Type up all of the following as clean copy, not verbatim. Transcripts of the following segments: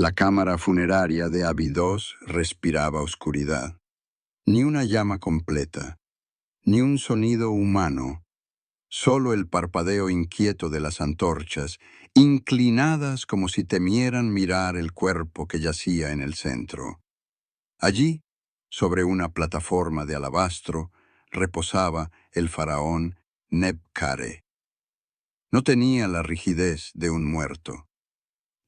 La cámara funeraria de Abidos respiraba oscuridad. Ni una llama completa, ni un sonido humano, solo el parpadeo inquieto de las antorchas, inclinadas como si temieran mirar el cuerpo que yacía en el centro. Allí, sobre una plataforma de alabastro, reposaba el faraón Nebkare. No tenía la rigidez de un muerto,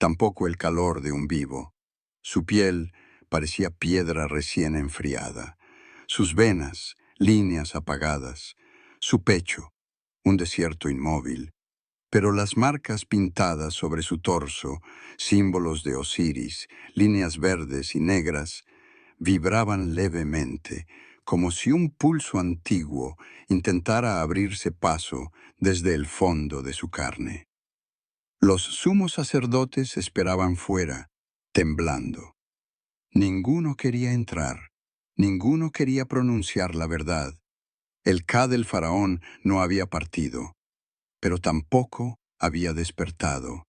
tampoco el calor de un vivo. Su piel parecía piedra recién enfriada, sus venas, líneas apagadas, su pecho, un desierto inmóvil, pero las marcas pintadas sobre su torso, símbolos de Osiris, líneas verdes y negras, vibraban levemente, como si un pulso antiguo intentara abrirse paso desde el fondo de su carne. Los sumos sacerdotes esperaban fuera, temblando. Ninguno quería entrar, ninguno quería pronunciar la verdad. El Ka del faraón no había partido, pero tampoco había despertado.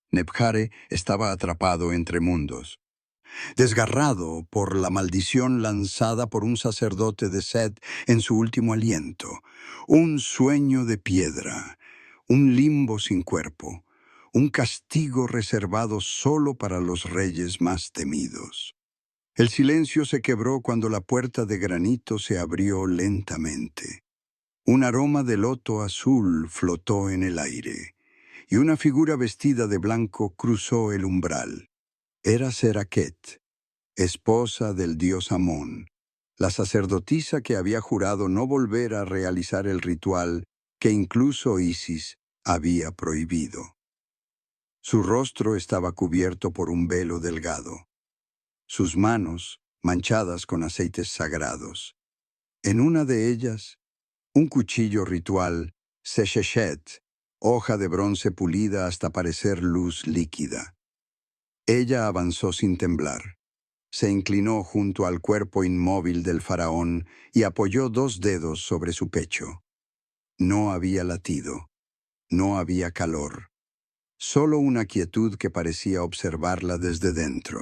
Nebkare estaba atrapado entre mundos, desgarrado por la maldición lanzada por un sacerdote de Set en su último aliento, un sueño de piedra, un limbo sin cuerpo, un castigo reservado solo para los reyes más temidos. El silencio se quebró cuando la puerta de granito se abrió lentamente. Un aroma de loto azul flotó en el aire, y una figura vestida de blanco cruzó el umbral. Era Seraket, esposa del dios Amón, la sacerdotisa que había jurado no volver a realizar el ritual que incluso Isis había prohibido. Su rostro estaba cubierto por un velo delgado, sus manos manchadas con aceites sagrados. En una de ellas, un cuchillo ritual, Sesheshet, hoja de bronce pulida hasta parecer luz líquida. Ella avanzó sin temblar. Se inclinó junto al cuerpo inmóvil del faraón y apoyó dos dedos sobre su pecho. No había latido, no había calor, solo una quietud que parecía observarla desde dentro.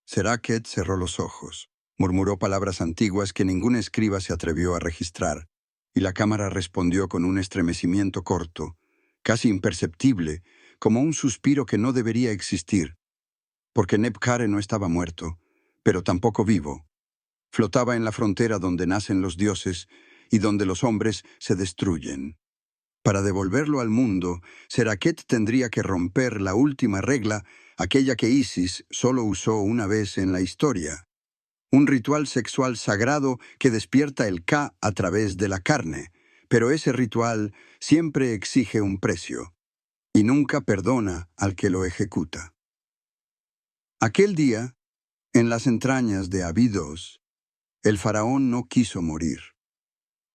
Seraket cerró los ojos, murmuró palabras antiguas que ningún escriba se atrevió a registrar, y la cámara respondió con un estremecimiento corto, casi imperceptible, como un suspiro que no debería existir, porque Nebkare no estaba muerto, pero tampoco vivo. Flotaba en la frontera donde nacen los dioses y donde los hombres se destruyen. Para devolverlo al mundo, Seraket tendría que romper la última regla, aquella que Isis solo usó una vez en la historia. Un ritual sexual sagrado que despierta el Ka a través de la carne, pero ese ritual siempre exige un precio, y nunca perdona al que lo ejecuta. Aquel día, en las entrañas de Abidos, el faraón no quiso morir,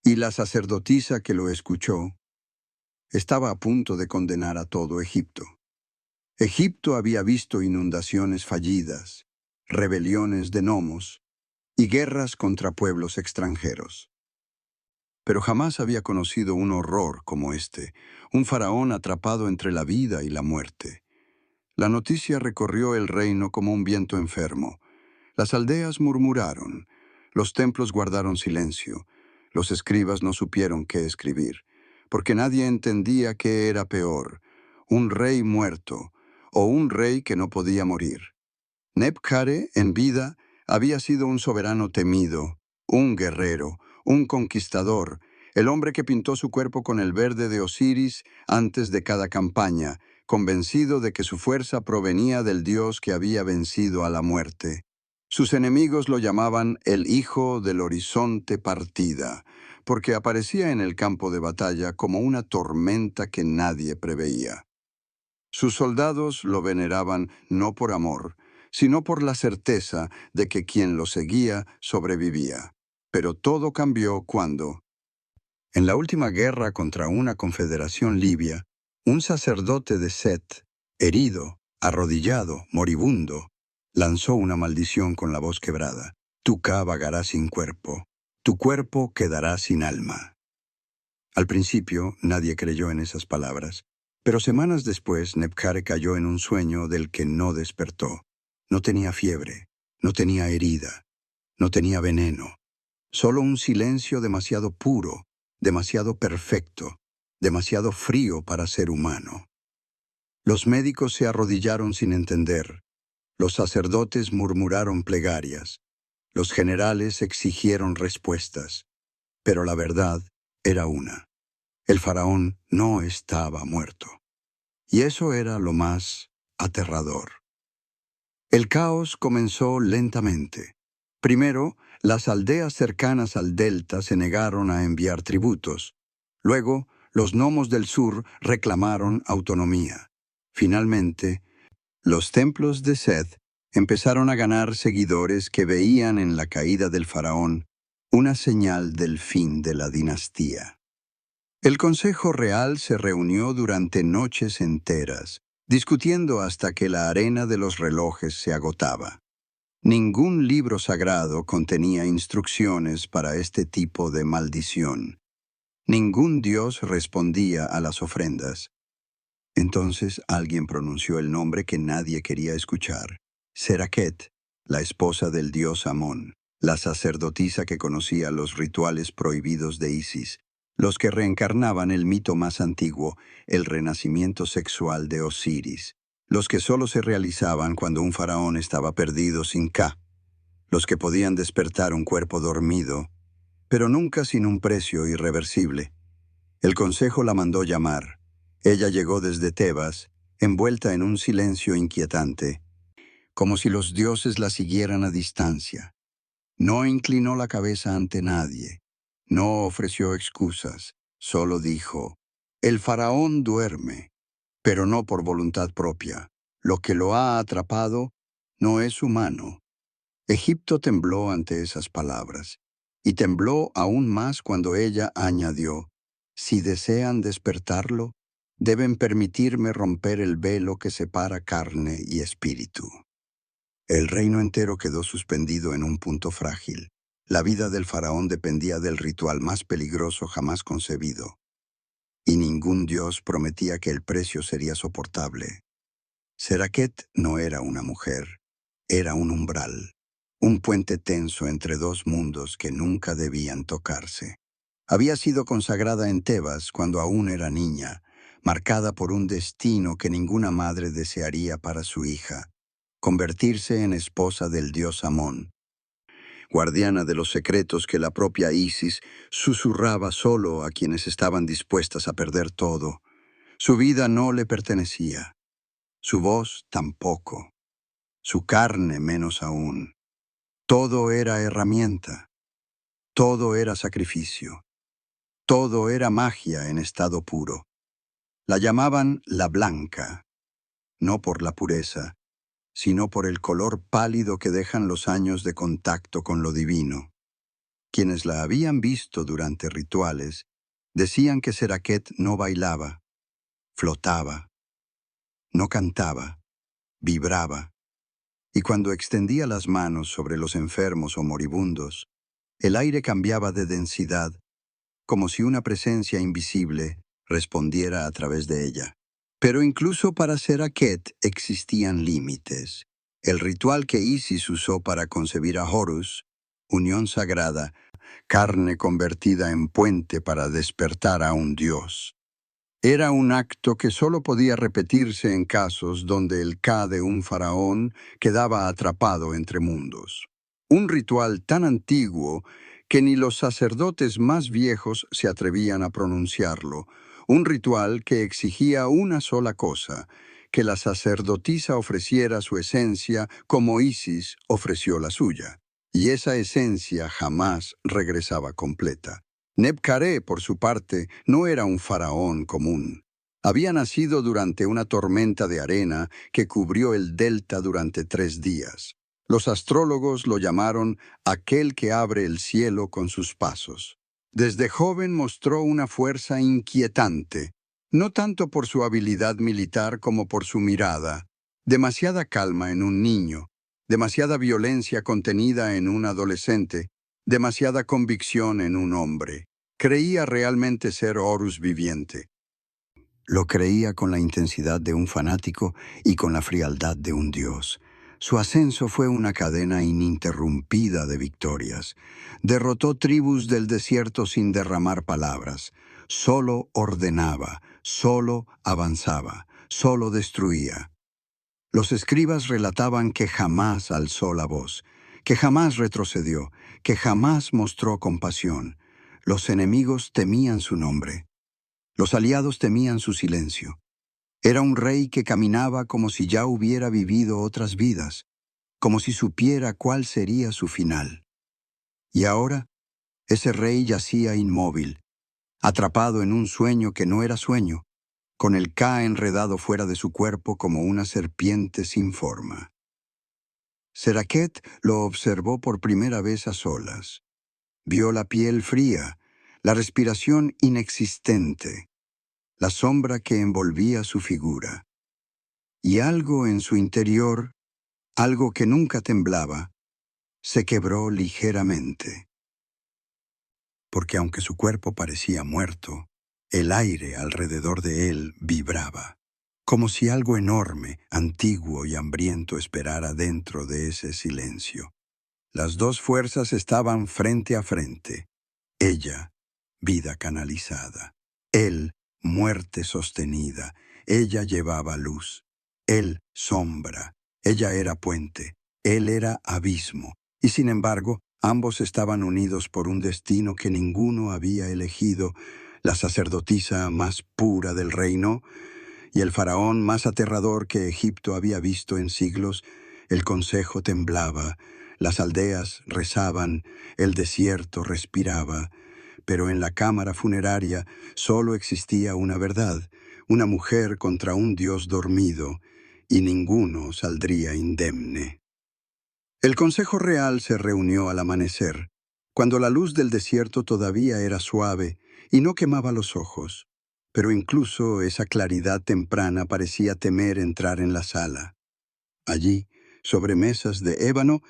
y la sacerdotisa que lo escuchó estaba a punto de condenar a todo Egipto. Egipto había visto inundaciones fallidas, rebeliones de gnomos y guerras contra pueblos extranjeros. Pero jamás había conocido un horror como este, un faraón atrapado entre la vida y la muerte. La noticia recorrió el reino como un viento enfermo. Las aldeas murmuraron, los templos guardaron silencio, los escribas no supieron qué escribir, porque nadie entendía qué era peor, un rey muerto o un rey que no podía morir. Nebkare, en vida, había sido un soberano temido, un guerrero, un conquistador, el hombre que pintó su cuerpo con el verde de Osiris antes de cada campaña, convencido de que su fuerza provenía del dios que había vencido a la muerte. Sus enemigos lo llamaban el hijo del horizonte partida, porque aparecía en el campo de batalla como una tormenta que nadie preveía. Sus soldados lo veneraban no por amor, sino por la certeza de que quien lo seguía sobrevivía. Pero todo cambió cuando, en la última guerra contra una confederación libia, un sacerdote de Set, herido, arrodillado, moribundo, lanzó una maldición con la voz quebrada. Tu Ka vagará sin cuerpo, tu cuerpo quedará sin alma. Al principio nadie creyó en esas palabras, Pero semanas después, Nebkare cayó en un sueño del que no despertó. No tenía fiebre, no tenía herida, no tenía veneno, solo un silencio demasiado puro, demasiado perfecto, demasiado frío para ser humano. Los médicos se arrodillaron sin entender, los sacerdotes murmuraron plegarias, los generales exigieron respuestas, pero la verdad era una. El faraón no estaba muerto. Y eso era lo más aterrador. El caos comenzó lentamente. Primero, las aldeas cercanas al delta se negaron a enviar tributos. Luego, los gnomos del sur reclamaron autonomía. Finalmente, los templos de Seth empezaron a ganar seguidores que veían en la caída del faraón una señal del fin de la dinastía. El Consejo Real se reunió durante noches enteras, discutiendo hasta que la arena de los relojes se agotaba. Ningún libro sagrado contenía instrucciones para este tipo de maldición. Ningún dios respondía a las ofrendas. Entonces alguien pronunció el nombre que nadie quería escuchar. Seraket, la esposa del dios Amón, la sacerdotisa que conocía los rituales prohibidos de Isis, los que reencarnaban el mito más antiguo, el renacimiento sexual de Osiris, los que solo se realizaban cuando un faraón estaba perdido sin Ka, los que podían despertar un cuerpo dormido, pero nunca sin un precio irreversible. El consejo la mandó llamar. Ella llegó desde Tebas, envuelta en un silencio inquietante, como si los dioses la siguieran a distancia. No inclinó la cabeza ante nadie, no ofreció excusas, solo dijo, «El faraón duerme, pero no por voluntad propia. Lo que lo ha atrapado no es humano». Egipto tembló ante esas palabras, y tembló aún más cuando ella añadió, «Si desean despertarlo, deben permitirme romper el velo que separa carne y espíritu». El reino entero quedó suspendido en un punto frágil. La vida del faraón dependía del ritual más peligroso jamás concebido, y ningún dios prometía que el precio sería soportable. Seraket no era una mujer, era un umbral, un puente tenso entre dos mundos que nunca debían tocarse. Había sido consagrada en Tebas cuando aún era niña, marcada por un destino que ninguna madre desearía para su hija, convertirse en esposa del dios Amón, guardiana de los secretos que la propia Isis susurraba solo a quienes estaban dispuestas a perder todo. Su vida no le pertenecía, su voz tampoco, su carne menos aún. Todo era herramienta, todo era sacrificio, todo era magia en estado puro. La llamaban la Blanca, no por la pureza, sino por el color pálido que dejan los años de contacto con lo divino. Quienes la habían visto durante rituales decían que Seraket no bailaba, flotaba, no cantaba, vibraba, y cuando extendía las manos sobre los enfermos o moribundos, el aire cambiaba de densidad, como si una presencia invisible respondiera a través de ella. Pero incluso para Seraket existían límites. El ritual que Isis usó para concebir a Horus, unión sagrada, carne convertida en puente para despertar a un dios, era un acto que solo podía repetirse en casos donde el Ka de un faraón quedaba atrapado entre mundos. Un ritual tan antiguo que ni los sacerdotes más viejos se atrevían a pronunciarlo. Un ritual que exigía una sola cosa, que la sacerdotisa ofreciera su esencia como Isis ofreció la suya. Y esa esencia jamás regresaba completa. Nebkare, por su parte, no era un faraón común. Había nacido durante una tormenta de arena que cubrió el delta durante 3 días. Los astrólogos lo llamaron aquel que abre el cielo con sus pasos. Desde joven mostró una fuerza inquietante, no tanto por su habilidad militar como por su mirada. Demasiada calma en un niño, demasiada violencia contenida en un adolescente, demasiada convicción en un hombre. Creía realmente ser Horus viviente. Lo creía con la intensidad de un fanático y con la frialdad de un dios. Su ascenso fue una cadena ininterrumpida de victorias. Derrotó tribus del desierto sin derramar palabras. Solo ordenaba, solo avanzaba, solo destruía. Los escribas relataban que jamás alzó la voz, que jamás retrocedió, que jamás mostró compasión. Los enemigos temían su nombre. Los aliados temían su silencio. Era un rey que caminaba como si ya hubiera vivido otras vidas, como si supiera cuál sería su final. Y ahora, ese rey yacía inmóvil, atrapado en un sueño que no era sueño, con el Ka enredado fuera de su cuerpo como una serpiente sin forma. Seraket lo observó por primera vez a solas. Vio la piel fría, la respiración inexistente, la sombra que envolvía su figura. Y algo en su interior, algo que nunca temblaba, se quebró ligeramente. Porque aunque su cuerpo parecía muerto, el aire alrededor de él vibraba, como si algo enorme, antiguo y hambriento esperara dentro de ese silencio. Las dos fuerzas estaban frente a frente. Ella, vida canalizada. Él, muerte sostenida. Ella llevaba luz. Él, sombra. Ella era puente. Él era abismo. Y sin embargo, ambos estaban unidos por un destino que ninguno había elegido, la sacerdotisa más pura del reino y el faraón más aterrador que Egipto había visto en siglos. El consejo temblaba, las aldeas rezaban, el desierto respiraba, pero en la cámara funeraria solo existía una verdad, una mujer contra un dios dormido, y ninguno saldría indemne. El Consejo Real se reunió al amanecer, cuando la luz del desierto todavía era suave y no quemaba los ojos, pero incluso esa claridad temprana parecía temer entrar en la sala. Allí, sobre mesas de ébano,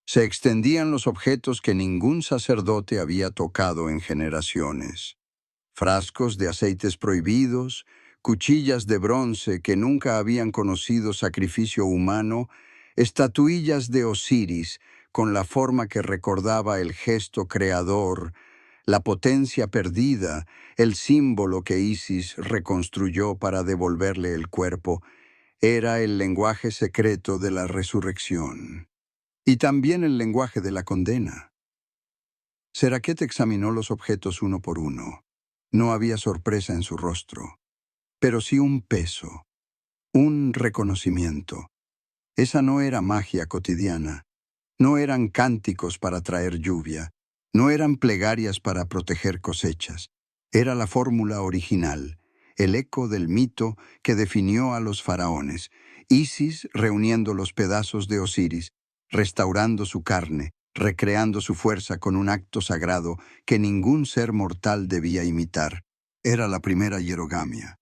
se extendían los objetos que ningún sacerdote había tocado en generaciones. Frascos de aceites prohibidos, cuchillas de bronce que nunca habían conocido sacrificio humano, estatuillas de Osiris con la forma que recordaba el gesto creador, la potencia perdida, el símbolo que Isis reconstruyó para devolverle el cuerpo, era el lenguaje secreto de la resurrección. Y también el lenguaje de la condena. Seraket examinó los objetos uno por uno. No había sorpresa en su rostro, pero sí un peso, un reconocimiento. Esa no era magia cotidiana, no eran cánticos para traer lluvia, no eran plegarias para proteger cosechas. Era la fórmula original, el eco del mito que definió a los faraones, Isis reuniendo los pedazos de Osiris, restaurando su carne, recreando su fuerza con un acto sagrado que ningún ser mortal debía imitar. Era la primera hierogamia,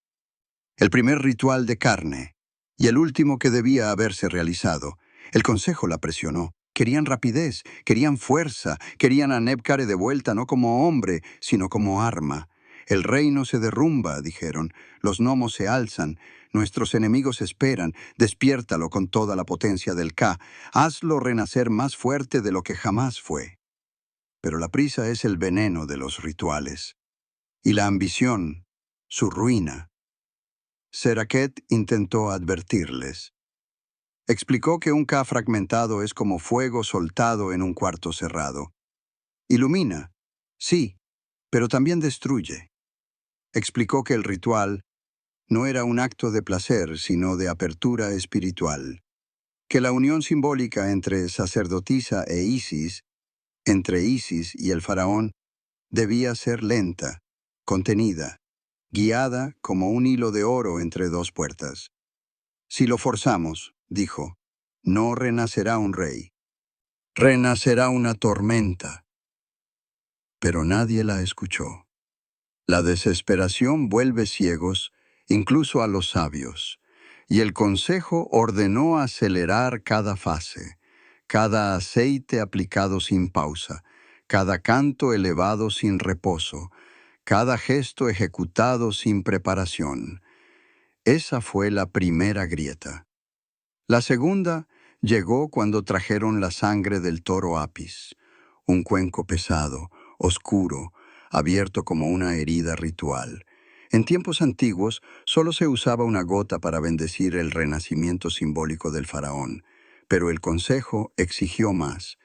el primer ritual de carne, y el último que debía haberse realizado. El consejo la presionó. Querían rapidez, querían fuerza, querían a Nebkare de vuelta no como hombre, sino como arma. El reino se derrumba, dijeron, los gnomos se alzan, nuestros enemigos esperan, despiértalo con toda la potencia del Ka, hazlo renacer más fuerte de lo que jamás fue. Pero la prisa es el veneno de los rituales, y la ambición, su ruina. Seraket intentó advertirles. Explicó que un Ka fragmentado es como fuego soltado en un cuarto cerrado. Ilumina, sí, pero también destruye. Explicó que el ritual no era un acto de placer, sino de apertura espiritual. Que la unión simbólica entre sacerdotisa e Isis, entre Isis y el faraón, debía ser lenta, contenida, guiada como un hilo de oro entre dos puertas. Si lo forzamos, dijo, no renacerá un rey. Renacerá una tormenta. Pero nadie la escuchó. La desesperación vuelve ciegos, incluso a los sabios, y el consejo ordenó acelerar cada fase, cada aceite aplicado sin pausa, cada canto elevado sin reposo, cada gesto ejecutado sin preparación. Esa fue la primera grieta. La segunda llegó cuando trajeron la sangre del toro Apis, un cuenco pesado, oscuro, abierto como una herida ritual. En tiempos antiguos solo se usaba una gota para bendecir el renacimiento simbólico del faraón, pero el consejo exigió más.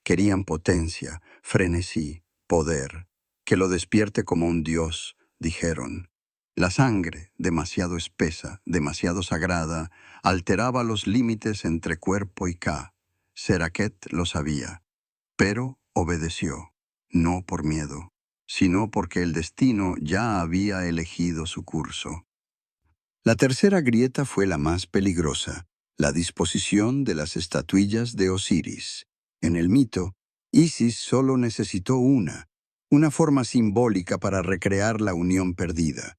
Querían potencia, frenesí, poder. Que lo despierte como un dios, dijeron. La sangre, demasiado espesa, demasiado sagrada, alteraba los límites entre cuerpo y Ka. Seraket lo sabía, pero obedeció, no por miedo, sino porque el destino ya había elegido su curso. La tercera grieta fue la más peligrosa, la disposición de las estatuillas de Osiris. En el mito, Isis solo necesitó una forma simbólica para recrear la unión perdida.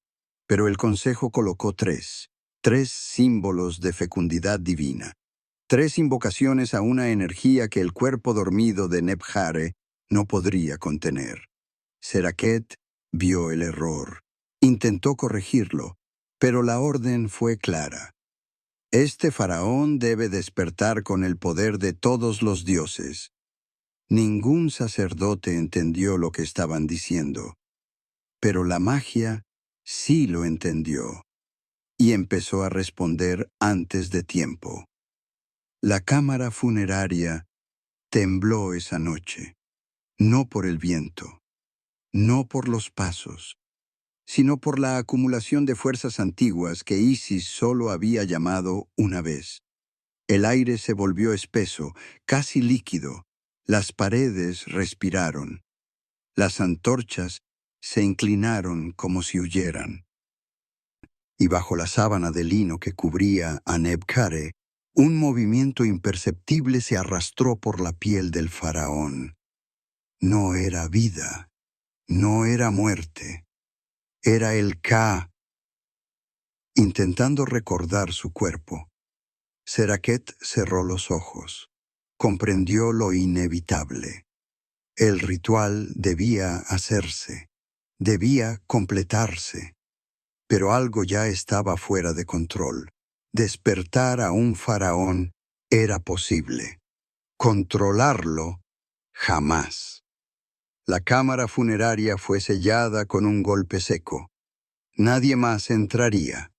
Pero el consejo colocó tres símbolos de fecundidad divina, tres invocaciones a una energía que el cuerpo dormido de Nebhare no podría contener. Seraket vio el error, intentó corregirlo, pero la orden fue clara. Este faraón debe despertar con el poder de todos los dioses. Ningún sacerdote entendió lo que estaban diciendo, pero la magia sí lo entendió y empezó a responder antes de tiempo. La cámara funeraria tembló esa noche, no por el viento, no por los pasos, sino por la acumulación de fuerzas antiguas que Isis solo había llamado una vez. El aire se volvió espeso, casi líquido. Las paredes respiraron. Las antorchas se inclinaron como si huyeran. Y bajo la sábana de lino que cubría a Nebkare, un movimiento imperceptible se arrastró por la piel del faraón. No era vida, no era muerte, era el Ka, intentando recordar su cuerpo. Seraket cerró los ojos. Comprendió lo inevitable. El ritual debía hacerse, debía completarse, pero algo ya estaba fuera de control. Despertar a un faraón era posible. Controlarlo, jamás. La cámara funeraria fue sellada con un golpe seco. Nadie más entraría.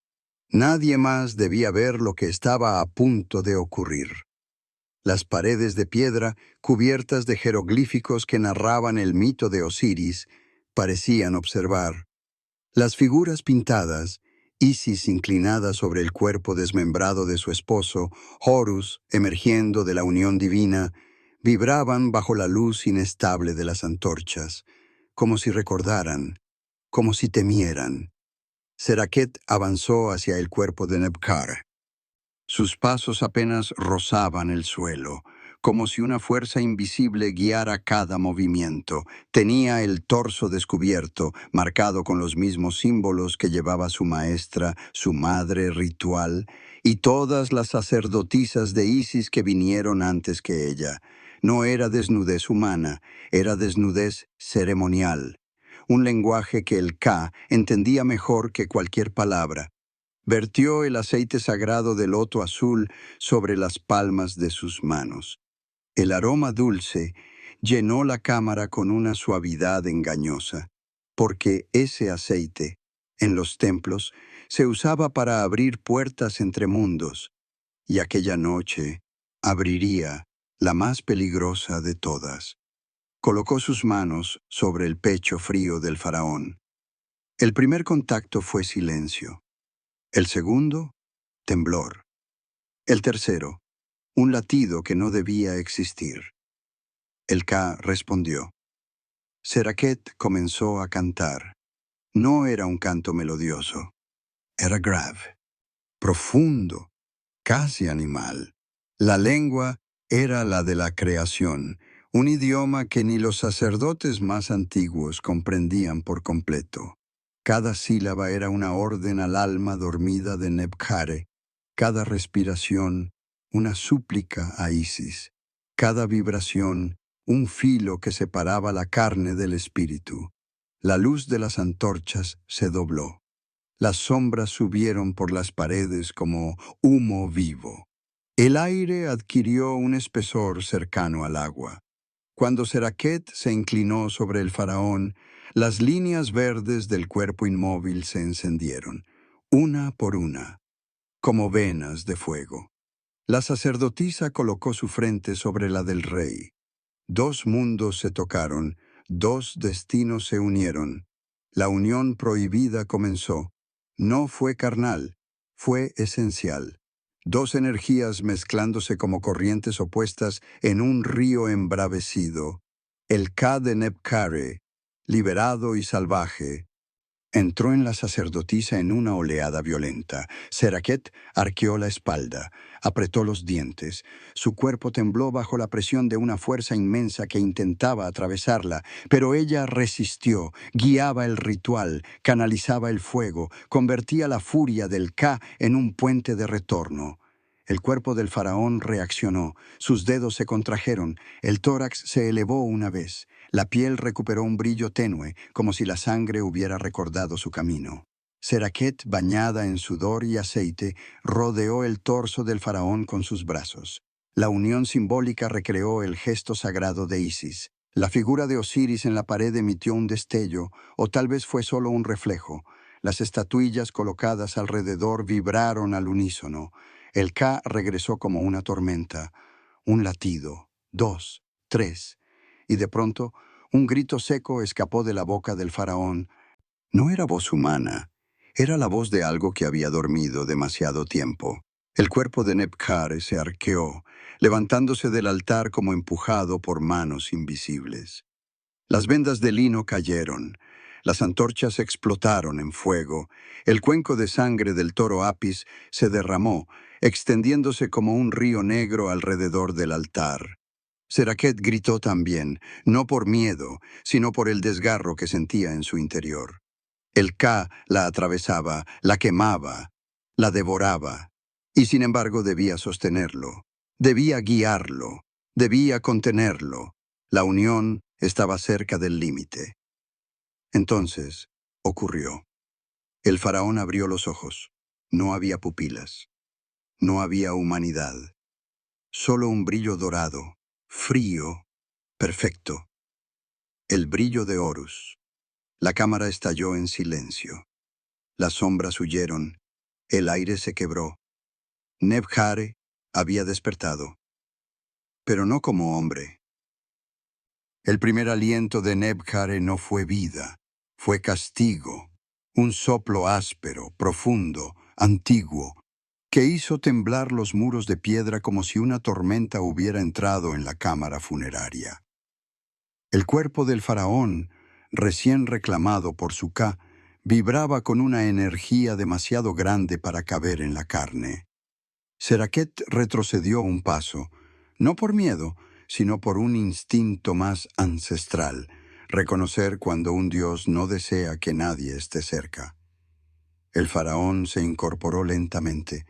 Nadie más debía ver lo que estaba a punto de ocurrir. Las paredes de piedra, cubiertas de jeroglíficos que narraban el mito de Osiris, parecían observar. Las figuras pintadas, Isis inclinada sobre el cuerpo desmembrado de su esposo, Horus emergiendo de la unión divina, vibraban bajo la luz inestable de las antorchas, como si recordaran, como si temieran. Seraket avanzó hacia el cuerpo de Nebkar. Sus pasos apenas rozaban el suelo, como si una fuerza invisible guiara cada movimiento. Tenía el torso descubierto, marcado con los mismos símbolos que llevaba su maestra, su madre ritual, y todas las sacerdotisas de Isis que vinieron antes que ella. No era desnudez humana, era desnudez ceremonial. Un lenguaje que el Ka entendía mejor que cualquier palabra. Vertió el aceite sagrado del loto azul sobre las palmas de sus manos. El aroma dulce llenó la cámara con una suavidad engañosa, porque ese aceite, en los templos, se usaba para abrir puertas entre mundos, y aquella noche abriría la más peligrosa de todas. Colocó sus manos sobre el pecho frío del faraón. El primer contacto fue silencio. El segundo, temblor. El tercero, un latido que no debía existir. El Ka respondió. Seraket comenzó a cantar. No era un canto melodioso. Era grave, profundo, casi animal. La lengua era la de la creación, un idioma que ni los sacerdotes más antiguos comprendían por completo. Cada sílaba era una orden al alma dormida de Nebkare, cada respiración una súplica a Isis, cada vibración un filo que separaba la carne del espíritu. La luz de las antorchas se dobló. Las sombras subieron por las paredes como humo vivo. El aire adquirió un espesor cercano al agua. Cuando Seraket se inclinó sobre el faraón, las líneas verdes del cuerpo inmóvil se encendieron, una por una, como venas de fuego. La sacerdotisa colocó su frente sobre la del rey. Dos mundos se tocaron, dos destinos se unieron. La unión prohibida comenzó. No fue carnal, fue esencial. Dos energías mezclándose como corrientes opuestas en un río embravecido. El Ka de Nebkare, liberado y salvaje, entró en la sacerdotisa en una oleada violenta. Seraket arqueó la espalda, apretó los dientes. Su cuerpo tembló bajo la presión de una fuerza inmensa que intentaba atravesarla, pero ella resistió, guiaba el ritual, canalizaba el fuego, convertía la furia del Ka en un puente de retorno. El cuerpo del faraón reaccionó, sus dedos se contrajeron, el tórax se elevó una vez. La piel recuperó un brillo tenue, como si la sangre hubiera recordado su camino. Seraket, bañada en sudor y aceite, rodeó el torso del faraón con sus brazos. La unión simbólica recreó el gesto sagrado de Isis. La figura de Osiris en la pared emitió un destello, o tal vez fue solo un reflejo. Las estatuillas colocadas alrededor vibraron al unísono. El Ka regresó como una tormenta. Un latido, dos, tres. Y de pronto, un grito seco escapó de la boca del faraón. No era voz humana, era la voz de algo que había dormido demasiado tiempo. El cuerpo de Nebkare se arqueó, levantándose del altar como empujado por manos invisibles. Las vendas de lino cayeron, las antorchas explotaron en fuego, el cuenco de sangre del toro Apis se derramó, extendiéndose como un río negro alrededor del altar. Seraket gritó también, no por miedo, sino por el desgarro que sentía en su interior. El Ka la atravesaba, la quemaba, la devoraba, y sin embargo debía sostenerlo, debía guiarlo, debía contenerlo. La unión estaba cerca del límite. Entonces, ocurrió. El faraón abrió los ojos. No había pupilas, no había humanidad, solo un brillo dorado, frío, perfecto. El brillo de Horus. La cámara estalló en silencio. Las sombras huyeron. El aire se quebró. Nebkare había despertado, pero no como hombre. El primer aliento de Nebkare no fue vida, fue castigo, un soplo áspero, profundo, antiguo, que hizo temblar los muros de piedra como si una tormenta hubiera entrado en la cámara funeraria. El cuerpo del faraón, recién reclamado por su Ka, vibraba con una energía demasiado grande para caber en la carne. Seraket retrocedió un paso, no por miedo, sino por un instinto más ancestral, reconocer cuando un dios no desea que nadie esté cerca. El faraón se incorporó lentamente,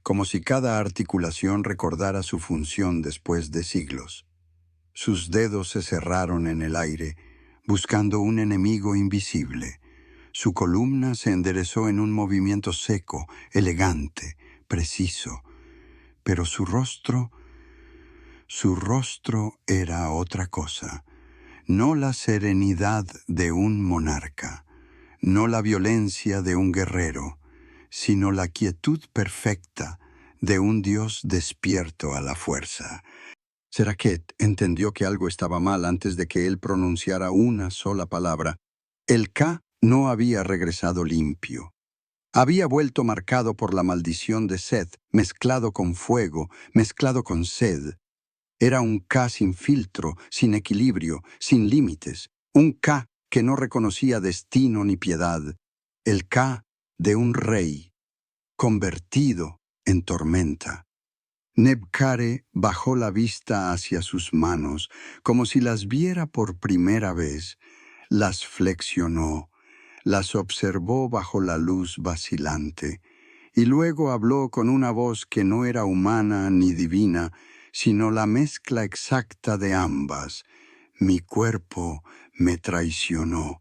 como si cada articulación recordara su función después de siglos. Sus dedos se cerraron en el aire, buscando un enemigo invisible. Su columna se enderezó en un movimiento seco, elegante, preciso. Pero su rostro era otra cosa. No la serenidad de un monarca, no la violencia de un guerrero, sino la quietud perfecta de un dios despierto a la fuerza. Seraket entendió que algo estaba mal antes de que él pronunciara una sola palabra. El Ka no había regresado limpio. Había vuelto marcado por la maldición de Seth, mezclado con fuego, mezclado con sed. Era un Ka sin filtro, sin equilibrio, sin límites. Un Ka que no reconocía destino ni piedad. El Ka de un rey, convertido en tormenta. Nebkare bajó la vista hacia sus manos, como si las viera por primera vez. Las flexionó, las observó bajo la luz vacilante, y luego habló con una voz que no era humana ni divina, sino la mezcla exacta de ambas. Mi cuerpo me traicionó,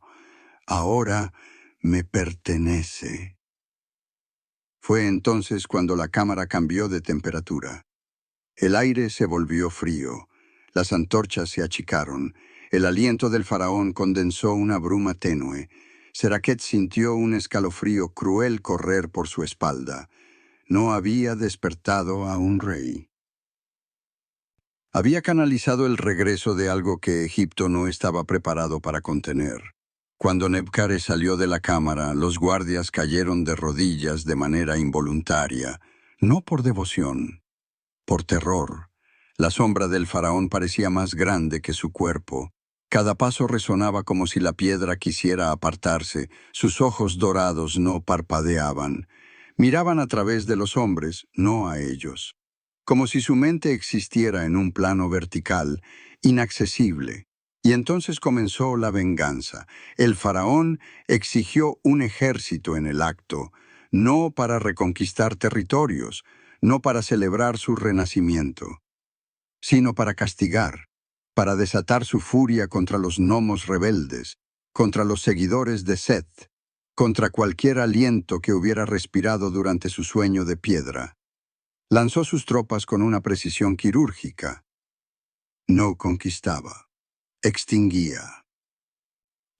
ahora me pertenece. Fue entonces cuando la cámara cambió de temperatura. El aire se volvió frío, las antorchas se achicaron, el aliento del faraón condensó una bruma tenue. Seraket sintió un escalofrío cruel correr por su espalda. No había despertado a un rey. Había canalizado el regreso de algo que Egipto no estaba preparado para contener. Cuando Nebkare salió de la cámara, los guardias cayeron de rodillas de manera involuntaria, no por devoción, por terror. La sombra del faraón parecía más grande que su cuerpo. Cada paso resonaba como si la piedra quisiera apartarse. Sus ojos dorados no parpadeaban. Miraban a través de los hombres, no a ellos. Como si su mente existiera en un plano vertical, inaccesible. Y entonces comenzó la venganza. El faraón exigió un ejército en el acto, no para reconquistar territorios, no para celebrar su renacimiento, sino para castigar, para desatar su furia contra los gnomos rebeldes, contra los seguidores de Seth, contra cualquier aliento que hubiera respirado durante su sueño de piedra. Lanzó sus tropas con una precisión quirúrgica. No conquistaba, extinguía.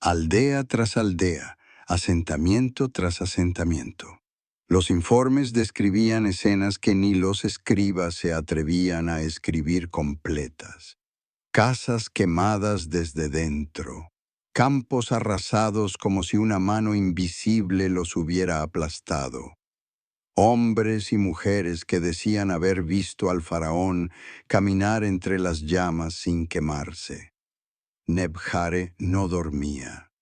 Aldea tras aldea, asentamiento tras asentamiento. Los informes describían escenas que ni los escribas se atrevían a escribir completas. Casas quemadas desde dentro, campos arrasados como si una mano invisible los hubiera aplastado. Hombres y mujeres que decían haber visto al faraón caminar entre las llamas sin quemarse. Nebkare no dormía,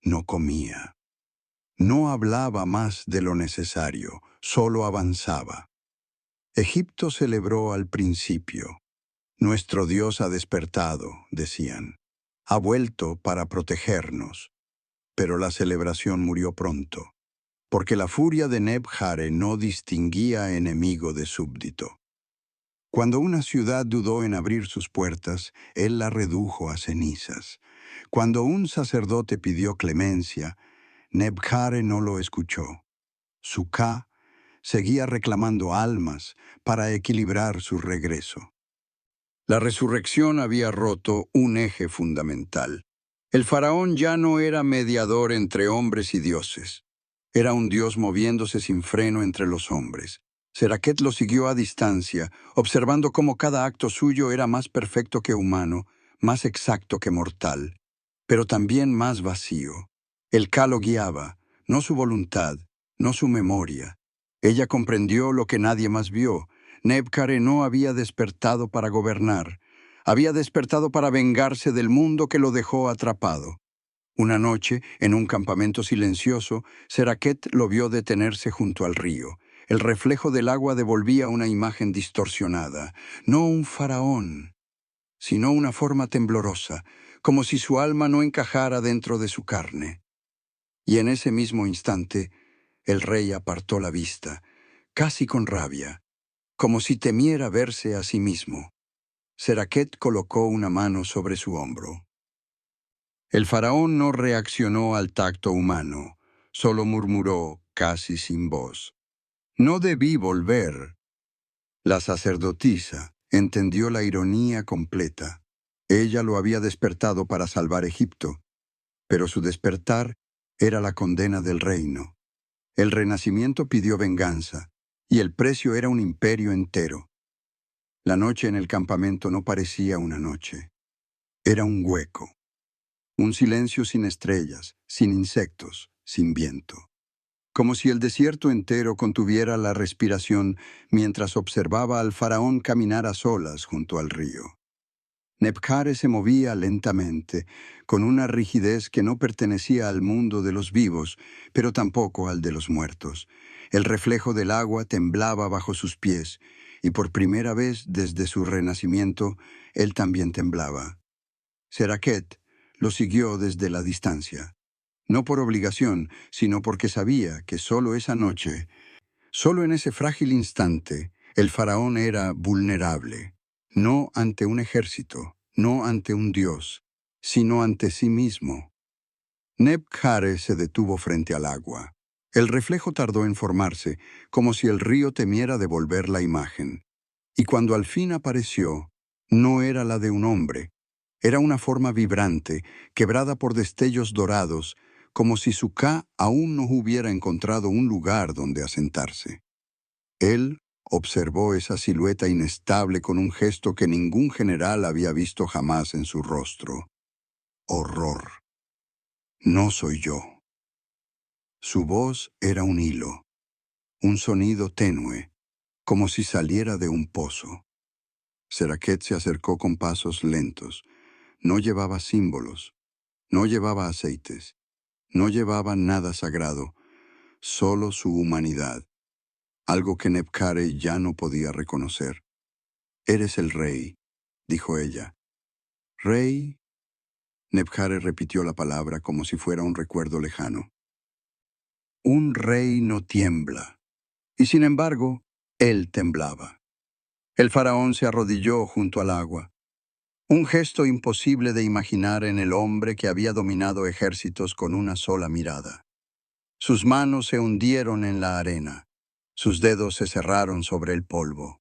no comía. No hablaba más de lo necesario, solo avanzaba. Egipto celebró al principio. Nuestro Dios ha despertado, decían. Ha vuelto para protegernos. Pero la celebración murió pronto, porque la furia de Nebkare no distinguía enemigo de súbdito. Cuando una ciudad dudó en abrir sus puertas, él la redujo a cenizas. Cuando un sacerdote pidió clemencia, Nebkare no lo escuchó. Su Ka seguía reclamando almas para equilibrar su regreso. La resurrección había roto un eje fundamental. El faraón ya no era mediador entre hombres y dioses. Era un dios moviéndose sin freno entre los hombres. Seraket lo siguió a distancia, observando cómo cada acto suyo era más perfecto que humano, más exacto que mortal, pero también más vacío. El Ka lo guiaba, no su voluntad, no su memoria. Ella comprendió lo que nadie más vio. Nebkare no había despertado para gobernar, había despertado para vengarse del mundo que lo dejó atrapado. Una noche, en un campamento silencioso, Seraket lo vio detenerse junto al río. El reflejo del agua devolvía una imagen distorsionada, no un faraón, sino una forma temblorosa, como si su alma no encajara dentro de su carne. Y en ese mismo instante, el rey apartó la vista, casi con rabia, como si temiera verse a sí mismo. Seraket colocó una mano sobre su hombro. El faraón no reaccionó al tacto humano, solo murmuró, casi sin voz: «No debí volver». La sacerdotisa entendió la ironía completa. Ella lo había despertado para salvar Egipto, pero su despertar era la condena del reino. El renacimiento pidió venganza, y el precio era un imperio entero. La noche en el campamento no parecía una noche. Era un hueco. Un silencio sin estrellas, sin insectos, sin viento. Como si el desierto entero contuviera la respiración mientras observaba al faraón caminar a solas junto al río. Nebkare se movía lentamente, con una rigidez que no pertenecía al mundo de los vivos, pero tampoco al de los muertos. El reflejo del agua temblaba bajo sus pies, y por primera vez desde su renacimiento, él también temblaba. Seraket lo siguió desde la distancia, no por obligación, sino porque sabía que solo esa noche, solo en ese frágil instante, el faraón era vulnerable, no ante un ejército, no ante un dios, sino ante sí mismo. Nebkare se detuvo frente al agua. El reflejo tardó en formarse, como si el río temiera devolver la imagen. Y cuando al fin apareció, no era la de un hombre. Era una forma vibrante, quebrada por destellos dorados, como si su Ka aún no hubiera encontrado un lugar donde asentarse. Él observó esa silueta inestable con un gesto que ningún general había visto jamás en su rostro. Horror. No soy yo. Su voz era un hilo, un sonido tenue, como si saliera de un pozo. Seraket se acercó con pasos lentos. No llevaba símbolos, no llevaba aceites, no llevaba nada sagrado, solo su humanidad, algo que Nebkare ya no podía reconocer. «Eres el rey», dijo ella. «¿Rey?» Nebkare repitió la palabra como si fuera un recuerdo lejano. Un rey no tiembla. Y sin embargo, él temblaba. El faraón se arrodilló junto al agua. Un gesto imposible de imaginar en el hombre que había dominado ejércitos con una sola mirada. Sus manos se hundieron en la arena. Sus dedos se cerraron sobre el polvo.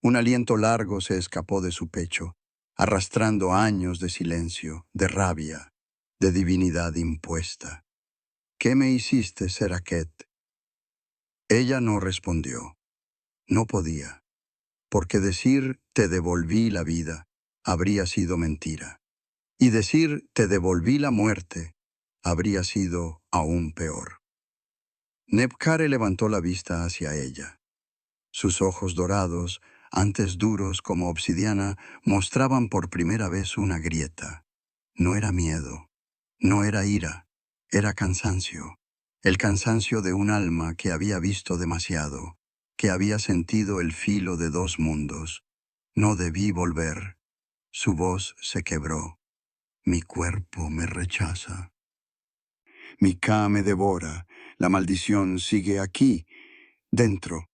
Un aliento largo se escapó de su pecho, arrastrando años de silencio, de rabia, de divinidad impuesta. «¿Qué me hiciste, Seraket?» Ella no respondió. No podía, porque decir «te devolví la vida» habría sido mentira. Y decir «te devolví la muerte» habría sido aún peor. Nebkare levantó la vista hacia ella. Sus ojos dorados, antes duros como obsidiana, mostraban por primera vez una grieta. No era miedo, no era ira, era cansancio. El cansancio de un alma que había visto demasiado, que había sentido el filo de dos mundos. No debí volver. Su voz se quebró. Mi cuerpo me rechaza. Mi Ka me devora. La maldición sigue aquí, dentro.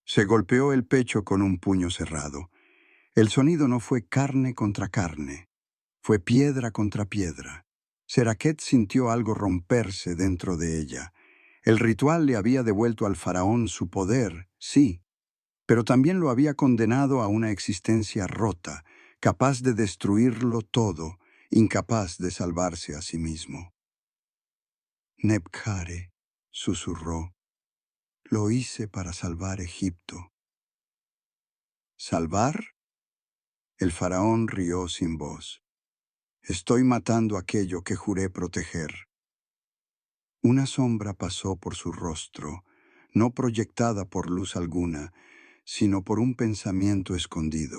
Se golpeó el pecho con un puño cerrado. El sonido no fue carne contra carne, fue piedra contra piedra. Seraket sintió algo romperse dentro de ella. El ritual le había devuelto al faraón su poder, sí, pero también lo había condenado a una existencia rota, capaz de destruirlo todo, incapaz de salvarse a sí mismo. Nebkare, susurró, lo hice para salvar Egipto. ¿Salvar? El faraón rió sin voz. Estoy matando aquello que juré proteger. Una sombra pasó por su rostro, no proyectada por luz alguna, sino por un pensamiento escondido.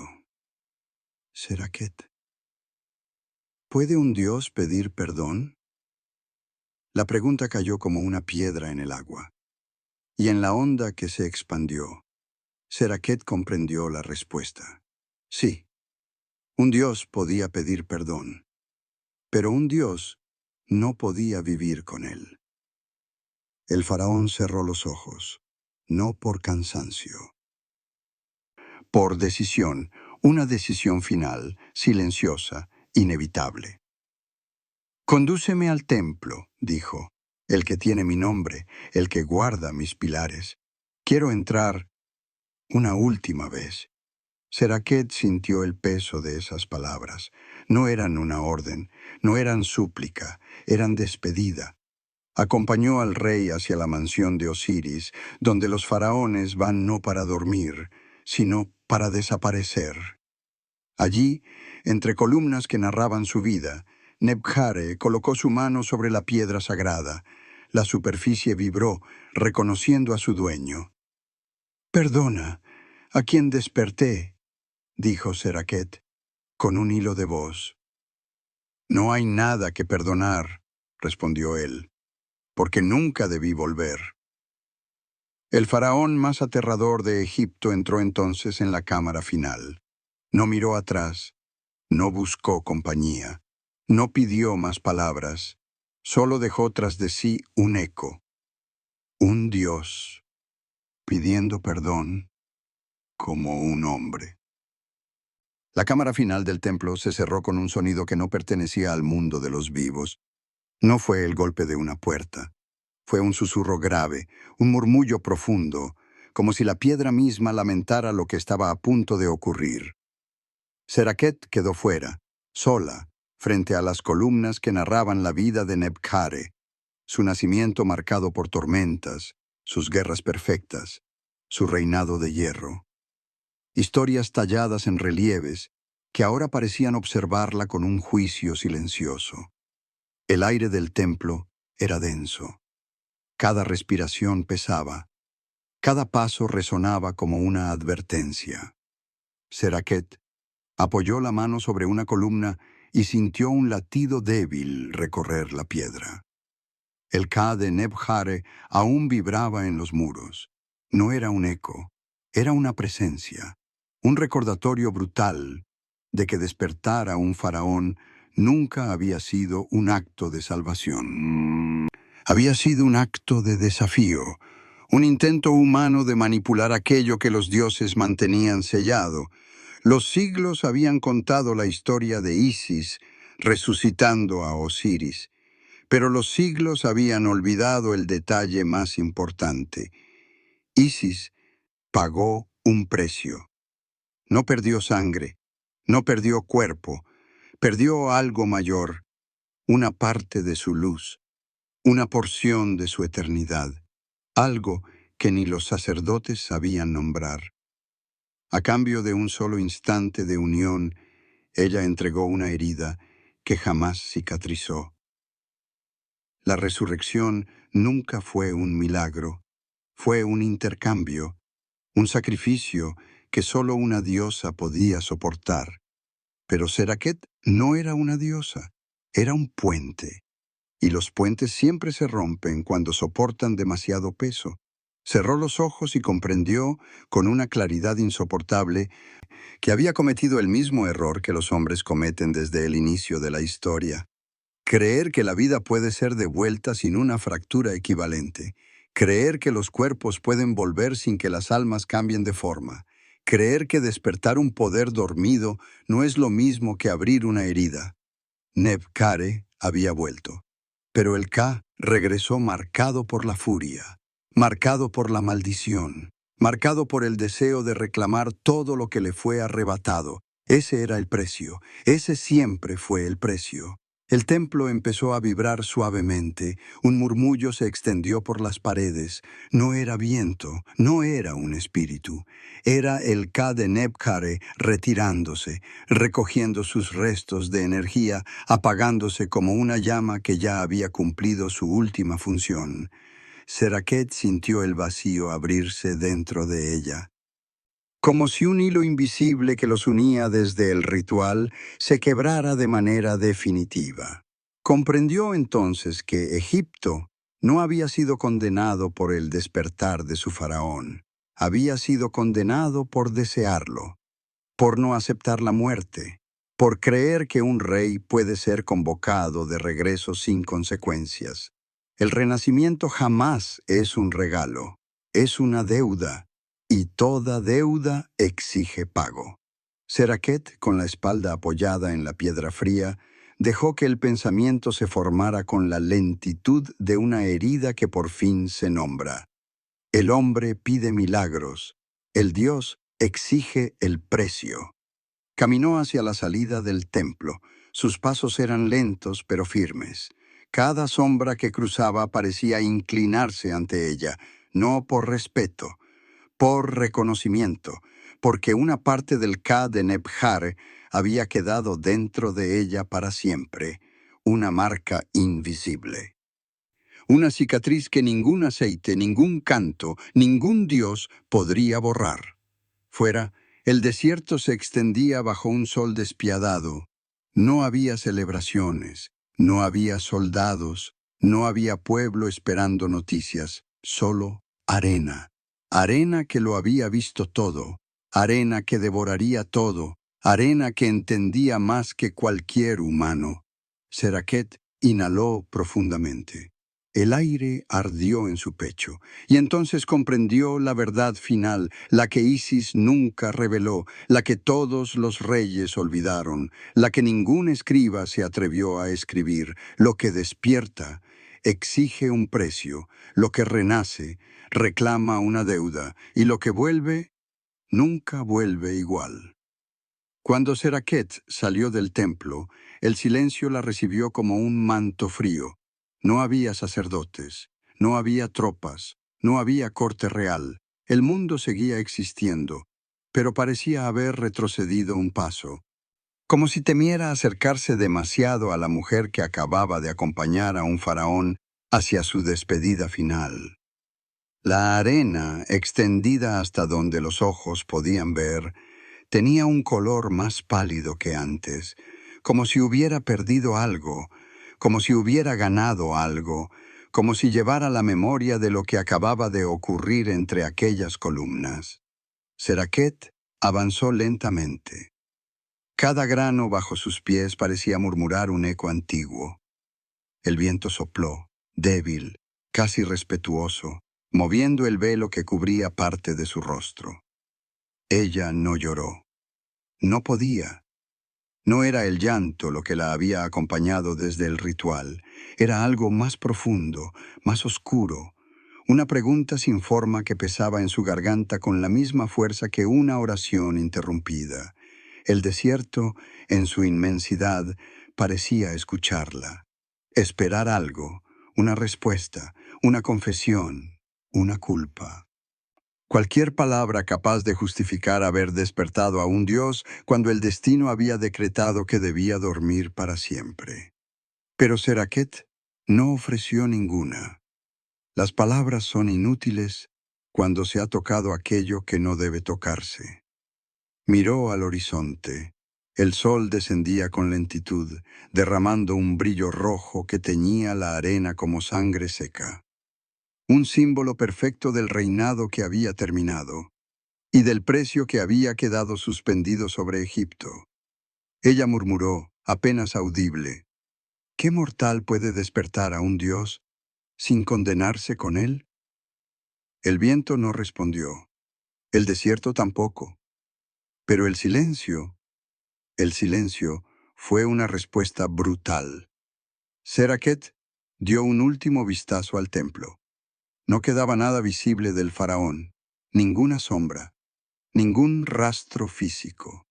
Seraket, ¿puede un dios pedir perdón? La pregunta cayó como una piedra en el agua, y en la onda que se expandió, Seraket comprendió la respuesta. Sí, un dios podía pedir perdón, pero un dios no podía vivir con él. El faraón cerró los ojos, no por cansancio. Por decisión, una decisión final, silenciosa, inevitable. «Condúceme al templo», dijo, «el que tiene mi nombre, el que guarda mis pilares. Quiero entrar una última vez». Seraket sintió el peso de esas palabras. No eran una orden, no eran súplica, eran despedida. Acompañó al rey hacia la mansión de Osiris, donde los faraones van no para dormir, sino para desaparecer. Allí, entre columnas que narraban su vida, Nebkare colocó su mano sobre la piedra sagrada. La superficie vibró, reconociendo a su dueño. «Perdona, a quien desperté», dijo Seraket, con un hilo de voz. «No hay nada que perdonar», respondió él, «porque nunca debí volver». El faraón más aterrador de Egipto entró entonces en la cámara final. No miró atrás, no buscó compañía, no pidió más palabras, solo dejó tras de sí un eco, un dios, pidiendo perdón como un hombre. La cámara final del templo se cerró con un sonido que no pertenecía al mundo de los vivos. No fue el golpe de una puerta, Fue un susurro grave, un murmullo profundo, como si la piedra misma lamentara lo que estaba a punto de ocurrir. Seraket quedó fuera, sola, frente a las columnas que narraban la vida de Nebkare, su nacimiento marcado por tormentas, sus guerras perfectas, su reinado de hierro. Historias talladas en relieves que ahora parecían observarla con un juicio silencioso. El aire del templo era denso. Cada respiración pesaba. Cada paso resonaba como una advertencia. Seraket apoyó la mano sobre una columna y sintió un latido débil recorrer la piedra. El Ka de Nebkare aún vibraba en los muros. No era un eco, era una presencia, un recordatorio brutal de que despertar a un faraón nunca había sido un acto de salvación. Había sido un acto de desafío, un intento humano de manipular aquello que los dioses mantenían sellado. Los siglos habían contado la historia de Isis resucitando a Osiris, pero los siglos habían olvidado el detalle más importante. Isis pagó un precio. No perdió sangre, no perdió cuerpo, perdió algo mayor, una parte de su luz, una porción de su eternidad, algo que ni los sacerdotes sabían nombrar. A cambio de un solo instante de unión, ella entregó una herida que jamás cicatrizó. La resurrección nunca fue un milagro, fue un intercambio, un sacrificio que solo una diosa podía soportar. Pero Seraket no era una diosa, era un puente. Y los puentes siempre se rompen cuando soportan demasiado peso. Cerró los ojos y comprendió, con una claridad insoportable, que había cometido el mismo error que los hombres cometen desde el inicio de la historia. Creer que la vida puede ser devuelta sin una fractura equivalente. Creer que los cuerpos pueden volver sin que las almas cambien de forma. Creer que despertar un poder dormido no es lo mismo que abrir una herida. Nebkare había vuelto. Pero el Ka regresó marcado por la furia, marcado por la maldición, marcado por el deseo de reclamar todo lo que le fue arrebatado. Ese era el precio, ese siempre fue el precio. El templo empezó a vibrar suavemente, un murmullo se extendió por las paredes. No era viento, no era un espíritu. Era el Ka de Nebkare retirándose, recogiendo sus restos de energía, apagándose como una llama que ya había cumplido su última función. Seraket sintió el vacío abrirse dentro de ella. Como si un hilo invisible que los unía desde el ritual se quebrara de manera definitiva. Comprendió entonces que Egipto no había sido condenado por el despertar de su faraón, había sido condenado por desearlo, por no aceptar la muerte, por creer que un rey puede ser convocado de regreso sin consecuencias. El renacimiento jamás es un regalo, es una deuda. Y toda deuda exige pago. Seraket, con la espalda apoyada en la piedra fría, dejó que el pensamiento se formara con la lentitud de una herida que por fin se nombra. El hombre pide milagros, el Dios exige el precio. Caminó hacia la salida del templo. Sus pasos eran lentos pero firmes. Cada sombra que cruzaba parecía inclinarse ante ella, no por respeto, por reconocimiento, porque una parte del Ka de Nebkare había quedado dentro de ella para siempre, una marca invisible. Una cicatriz que ningún aceite, ningún canto, ningún dios podría borrar. Fuera, el desierto se extendía bajo un sol despiadado. No había celebraciones, no había soldados, no había pueblo esperando noticias, solo arena. Arena que lo había visto todo, arena que devoraría todo, arena que entendía más que cualquier humano. Seraket inhaló profundamente. El aire ardió en su pecho, y entonces comprendió la verdad final, la que Isis nunca reveló, la que todos los reyes olvidaron, la que ningún escriba se atrevió a escribir, lo que despierta exige un precio, lo que renace, reclama una deuda, y lo que vuelve, nunca vuelve igual. Cuando Seraket salió del templo, el silencio la recibió como un manto frío. No había sacerdotes, no había tropas, no había corte real. El mundo seguía existiendo, pero parecía haber retrocedido un paso, como si temiera acercarse demasiado a la mujer que acababa de acompañar a un faraón hacia su despedida final. La arena, extendida hasta donde los ojos podían ver, tenía un color más pálido que antes, como si hubiera perdido algo, como si hubiera ganado algo, como si llevara la memoria de lo que acababa de ocurrir entre aquellas columnas. Seraket avanzó lentamente. Cada grano bajo sus pies parecía murmurar un eco antiguo. El viento sopló, débil, casi respetuoso, moviendo el velo que cubría parte de su rostro. Ella no lloró. No podía. No era el llanto lo que la había acompañado desde el ritual. Era algo más profundo, más oscuro. Una pregunta sin forma que pesaba en su garganta con la misma fuerza que una oración interrumpida. El desierto, en su inmensidad, parecía escucharla. Esperar algo, una respuesta, una confesión, una culpa. Cualquier palabra capaz de justificar haber despertado a un dios cuando el destino había decretado que debía dormir para siempre. Pero Seraket no ofreció ninguna. Las palabras son inútiles cuando se ha tocado aquello que no debe tocarse. Miró al horizonte. El sol descendía con lentitud, derramando un brillo rojo que teñía la arena como sangre seca. Un símbolo perfecto del reinado que había terminado y del precio que había quedado suspendido sobre Egipto. Ella murmuró, apenas audible, ¿qué mortal puede despertar a un dios sin condenarse con él? El viento no respondió, el desierto tampoco, pero el silencio fue una respuesta brutal. Seraket dio un último vistazo al templo. No quedaba nada visible del faraón, ninguna sombra, ningún rastro físico.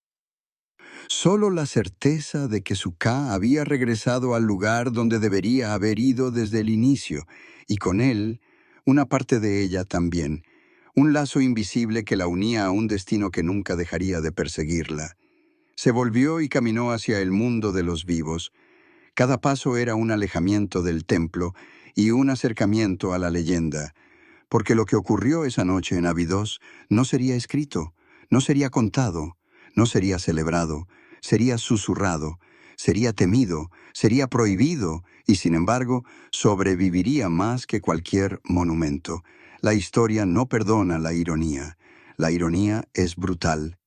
Solo la certeza de que su Ka había regresado al lugar donde debería haber ido desde el inicio, y con él, una parte de ella también, un lazo invisible que la unía a un destino que nunca dejaría de perseguirla. Se volvió y caminó hacia el mundo de los vivos. Cada paso era un alejamiento del templo y un acercamiento a la leyenda, porque lo que ocurrió esa noche en Abidos no sería escrito, no sería contado, no sería celebrado, sería susurrado, sería temido, sería prohibido y, sin embargo, sobreviviría más que cualquier monumento. La historia no perdona la ironía. La ironía es brutal